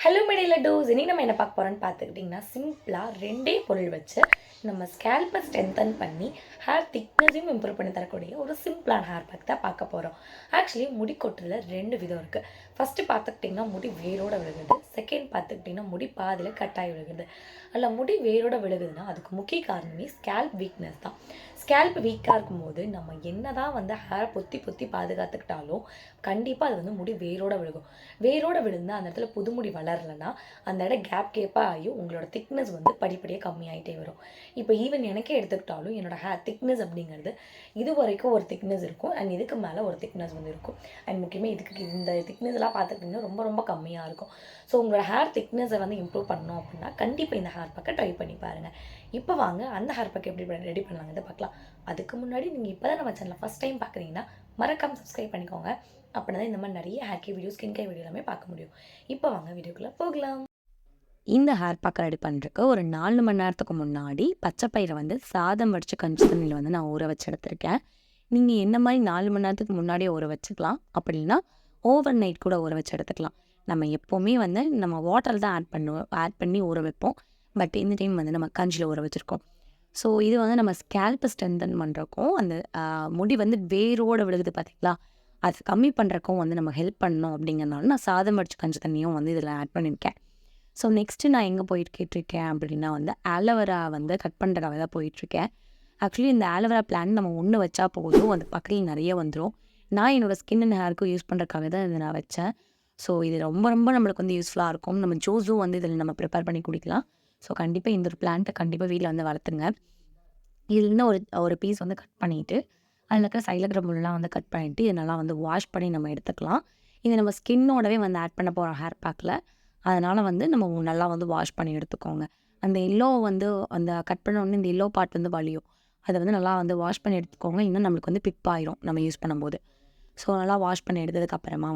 Hello மெடியில் two's இன்றைக்கி நம்ம என்ன பார்க்க போகிறோன்னு பார்த்துக்கிட்டிங்கன்னா சிம்பிளாக ரெண்டே பொருள் வச்சு நம்ம ஸ்கேல்பை ஸ்ட்ரென்தன் பண்ணி ஹேர் திக்னஸையும் இம்ப்ரூவ் பண்ணி தரக்கூடிய ஒரு சிம்பிளான ஹேர் பேக் தான் பார்க்க போகிறோம். ஆக்சுவலி முடி கொட்டுறதுல ரெண்டு விதம் இருக்குது. ஃபஸ்ட்டு பார்த்துக்கிட்டிங்கன்னா முடி வேரோட விழுகுது, செகண்ட் பார்த்துக்கிட்டிங்கன்னா முடி பாதியில் கட்டாய் விழுகுது. அதில் முடி வேரோட விழுகுதுன்னா அதுக்கு முக்கிய காரணமே ஸ்கேல்ப் வீக்னஸ் தான். ஸ்கேல்ப் வீக்காக இருக்கும்போது நம்ம என்ன தான் ஹேரை பொத்தி பொத்தி பாதுகாத்துக்கிட்டாலும் கண்டிப்பாக அது முடி வேரோட விழுகும். வேரோட விழுந்து அந்த இடத்துல புது முடி வளரலைன்னா அந்த இடம் கேப்பாக ஆகி உங்களோட திக்னஸ் படிப்படியாக கம்மியாகிட்டே வரும். இப்போ ஈவன் எனக்கே எடுத்துக்கிட்டாலும் என்னோடய ஹேர் திக்னஸ் அப்படிங்கிறது இது வரைக்கும் ஒரு திக்னஸ் இருக்கும் அண்ட் இதுக்கு மேலே ஒரு திக்னஸ் இருக்கும். அண்ட் முக்கியமாக இதுக்கு இந்த திக்னஸ்லாம் பார்த்துக்கிட்டிங்கன்னா ரொம்ப ரொம்ப கம்மியாக இருக்கும். ஸோ உங்களோட ஹேர் திக்னஸை இம்ப்ரூவ் பண்ணணும் அப்படின்னா கண்டிப்பாக இந்த ஹேர் பேக்கை ட்ரை பண்ணி பாருங்கள். இப்போ வாங்க அந்த ஹேர் பேக் எப்படி ரெடி பண்ணலாங்கிறத பார்க்கலாம். அதுக்கு முன்னாடி நீங்கள் இப்போ தான் நம்ம சேனலில் ஃபஸ்ட் டைம் பார்க்குறீங்கன்னா மறக்காமல் சப்ஸ்கிரைப் பண்ணிக்கோங்க. அப்படின்னா இந்த மாதிரி நிறைய hair care video, skin care video எல்லாமே பார்க்க முடியும். இப்போ வாங்க வீடியோக்குள்ளே போகலாம். இந்த ஹேர் பேக் ரெடி பண்ணுறதுக்கு ஒரு 4 மணி நேரத்துக்கு முன்னாடி பச்சை பயிரை சாதம் வடித்து கஞ்சி தண்ணியில் நான் ஊற வச்சு எடுத்திருக்கேன். நீங்கள் என்ன மாதிரி 4 மணி நேரத்துக்கு முன்னாடியே ஊற வச்சுக்கலாம், அப்படின்னா ஓவர் நைட் கூட ஊற வச்சு எடுத்துக்கலாம். நம்ம எப்போவுமே நம்ம வாட்டர் தான் ஆட் பண்ணி ஊற வைப்போம். பட் இந்த டைம் நம்ம கஞ்சியில் ஊற வச்சுருக்கோம். ஸோ இது நம்ம ஸ்கேல்பை ஸ்ட்ரென்தன் பண்ணுறக்கும் அந்த முடி வேரோடு விழுகுது பார்த்தீங்களா, அது கம்மி பண்ணுறக்கும் நம்ம ஹெல்ப் பண்ணணும். அப்படிங்கிறனால நான் சாதம் வடித்து கஞ்சி தண்ணியும் இதில் ஆட் பண்ணியிருக்கேன். ஸோ நெக்ஸ்ட்டு நான் எங்கே போயிட்டு கேட்டிருக்கேன் அப்படின்னா ஆலோவேரா கட் பண்ணுறதுக்காக தான் போயிட்டுருக்கேன். ஆக்சுவலி இந்த ஆலோவேரா பிளான் நம்ம ஒன்று வச்சா போதும், அந்த பக்கத்தில் நிறைய வந்துடும். நான் என்னோடய ஸ்கின் அண்ட் ஹேருக்கு யூஸ் பண்ணுறதுக்காக தான் இதை நான் வச்சேன். ஸோ இது ரொம்ப ரொம்ப நம்மளுக்கு யூஸ்ஃபுல்லாக இருக்கும். நம்ம ஜூஸும் இதில் நம்ம ப்ரிப்பேர் பண்ணி குடிக்கலாம். ஸோ கண்டிப்பாக இந்த ஒரு பிளான்ட்டை கண்டிப்பாக வீட்டில் வளர்த்துங்க. இதுலேருந்து ஒரு பீஸ் கட் பண்ணிவிட்டு அதில் இருக்கிற சைடில் இருக்கிற முள்ளெலாம் கட் பண்ணிவிட்டு இதை நல்லா வாஷ் பண்ணி நம்ம எடுத்துக்கலாம். இதை நம்ம ஸ்கின்னோடவே ஆட் பண்ண போகிறோம் ஹேர் பேக்கில். அதனால் நம்ம நல்லா வாஷ் பண்ணி எடுத்துக்கோங்க. அந்த எல்லோ அந்த கட் பண்ண உடனே இந்த எல்லோ பார்ட் வலியும். அதை நல்லா வாஷ் பண்ணி எடுத்துக்கோங்க. இன்னும் நம்மளுக்கு பிப் ஆயிரும் நம்ம யூஸ் பண்ணும்போது. ஸோ நல்லா வாஷ் பண்ணி எடுத்ததுக்கப்புறமா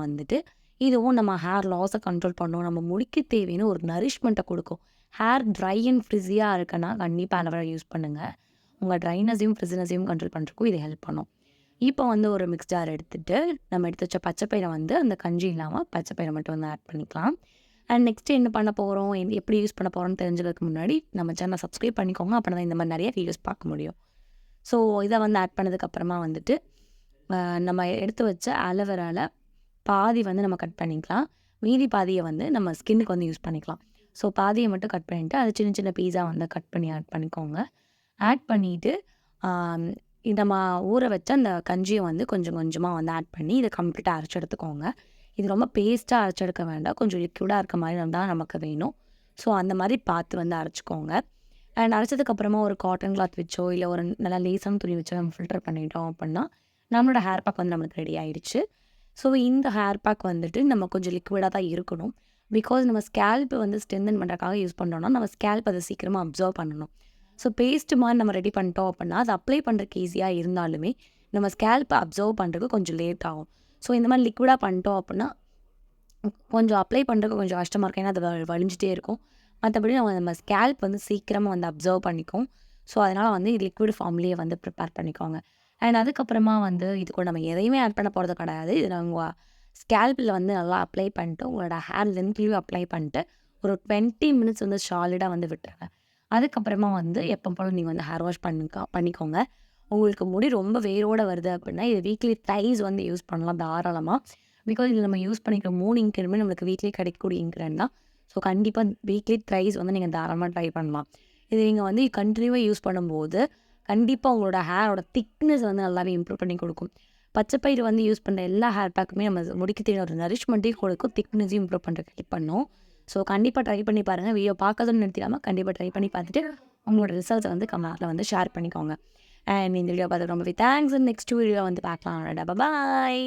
இதுவும் நம்ம ஹேர் லாஸை கண்ட்ரோல் பண்ணணும். நம்ம முடிக்க தேவைன்னு ஒரு நரிஷ்மெண்ட்டை கொடுக்கும். ஹேர் ட்ரை அண்ட் ஃப்ரிஸியாக இருக்குன்னா கண்டிப்பாக ஆலோவேரா யூஸ் பண்ணுங்கள். உங்கள் ட்ரைனஸையும் ஃப்ரிஸினஸையும் கண்ட்ரோல் பண்ணுறதுக்கும் இது ஹெல்ப் பண்ணும். இப்போ ஒரு மிக்ஸ் ஜார் எடுத்துகிட்டு நம்ம எடுத்து வச்ச பச்சைப்பயிரை அந்த கஞ்சி இல்லாமல் பச்சைப்பயிரை மட்டும் ஆட் பண்ணிக்கலாம். அண்ட் நெக்ஸ்ட்டு என்ன பண்ண போகிறோம், எப்படி யூஸ் பண்ண போகிறோம்னு தெரிஞ்சதுக்கு முன்னாடி நம்ம சேனலை சப்ஸ்கிரைப் பண்ணிக்கோங்க. அப்போ தான் இந்த மாதிரி நிறைய வீடியோஸ் பார்க்க முடியும். ஸோ இதை ஆட் பண்ணதுக்கப்புறமா நம்ம எடுத்து வச்ச ஆலோவேராவில் பாதி நம்ம கட் பண்ணிக்கலாம். மீதி பாதியை நம்ம ஸ்கின்னுக்கு யூஸ் பண்ணிக்கலாம். ஸோ பாதியை மட்டும் கட் பண்ணிவிட்டு அதை சின்ன சின்ன பீஸாக கட் பண்ணி ஆட் பண்ணிக்கோங்க. ஆட் பண்ணிவிட்டு நம்ம ஊற வச்ச அந்த கஞ்சியை கொஞ்சம் கொஞ்சமாக ஆட் பண்ணி இதை கம்ப்ளீட்டாக அரைச்சி எடுத்துக்கோங்க. இது ரொம்ப பேஸ்ட்டாக அரைச்செடுக்க வேண்டாம், கொஞ்சம் லிக்விடாக இருக்க மாதிரி தான் நமக்கு வேணும். ஸோ அந்த மாதிரி பார்த்து அரைச்சிக்கோங்க. அண்ட் அரைச்சதுக்கப்புறமா ஒரு காட்டன் கிளாத் வச்சோ இல்லை ஒரு நல்லா லேசான துணி வச்சோ நம்ம ஃபில்டர் பண்ணிட்டோம் அப்படின்னா நம்மளோட ஹேர் பேக் நம்மளுக்கு ரெடி ஆகிடுச்சு. ஸோ இந்த ஹேர் பேக் நம்ம கொஞ்சம் லிக்விடாக தான் இருக்கணும். பிகாஸ் நம்ம ஸ்கேல்ப் ஸ்ட்ரென்தன் பண்ணுறதுக்காக யூஸ் பண்ணுறோன்னா நம்ம ஸ்கேல்ப் அதை சீக்கிரமாக அப்சர்வ் பண்ணணும். ஸோ பேஸ்ட்டு மாதிரி நம்ம ரெடி பண்ணிட்டோம் அப்படின்னா அது அப்ளை பண்ணுறதுக்கு ஈஸியாக இருந்தாலுமே நம்ம ஸ்கேல்ப்பை அப்சர்வ் பண்ணுறதுக்கு கொஞ்சம் லேட் ஆகும். ஸோ இந்த மாதிரி லிக்விடாக பண்ணிட்டோம் அப்படின்னா கொஞ்சம் அப்ளை பண்ணுறதுக்கு கொஞ்சம் கஷ்டமாக இருக்கும். ஏன்னா அது வலிஞ்சிட்டே இருக்கும். மற்றபடி நம்ம ஸ்கேல்ப் சீக்கிரமாக அப்சர்வ் பண்ணிக்கும். ஸோ அதனால் இது லிக்விட் ஃபார்ம்லேயே ப்ரிப்பேர் பண்ணிக்கோங்க. அண்ட் அதுக்கப்புறமா இது கூட நம்ம எதையுமே ஆட் பண்ண போகிறது கிடையாது. இது நம்ம ஸ்கேல்பில் நல்லா அப்ளை பண்ணிட்டு உங்களோட ஹேர் லென்த்லேயும் அப்ளை பண்ணிட்டு ஒரு 20 மினிட்ஸ் சாலிடாக விட்டுருங்க. அதுக்கப்புறமா எப்போ போல நீங்கள் ஹேர் வாஷ் பண்ணிக்கோங்க. உங்களுக்கு முடி ரொம்ப வேரோடு வருது அப்படின்னா இது வீக்லி த்ரைஸ் யூஸ் பண்ணலாம் தாராளமாக. பிகாஸ் இதில் நம்ம யூஸ் பண்ணிக்கிற 3 இன்க்ரீடியன்ட்மே நம்மளுக்கு வீக்லி கிடைக்கக்கூடிய இன்க்ரீடியன்ட் தான். ஸோ கண்டிப்பாக வீக்லி த்ரைஸ் நீங்கள் தாராளமாக ட்ரை பண்ணலாம். இது நீங்கள் கண்டினியூவாக யூஸ் பண்ணும்போது கண்டிப்பாக உங்களோட ஹேரோட திக்னஸ் நல்லாவே இம்ப்ரூவ் பண்ணி கொடுக்கும். பச்சைப்பயிறு யூஸ் பண்ணுற எல்லா ஹேர் பேக்குமே நம்ம முடிக்க தேவையான ஒரு நரிஷ்மெண்ட்டையும் கொடுக்கும், திக்னஸையும் இம்ப்ரூவ் பண்ணுறதுக்கு ஹெல்ப் பண்ணும். ஸோ கண்டிப்பாக ட்ரை பண்ணி பாருங்கள். வீடியோ பார்க்கறதுன்னு நிறுத்திடாமல் கண்டிப்பாக ட்ரை பண்ணி பார்த்துட்டு உங்களோட ரிசல்ட்ஸை கமெண்ட்டில் ஷேர் பண்ணிக்கோங்க. அண்ட் இந்த வீடியோ பார்த்து ரொம்பவே தேங்க்ஸ். நெக்ஸ்ட் வீடியோ பார்க்கலாம். பாய்.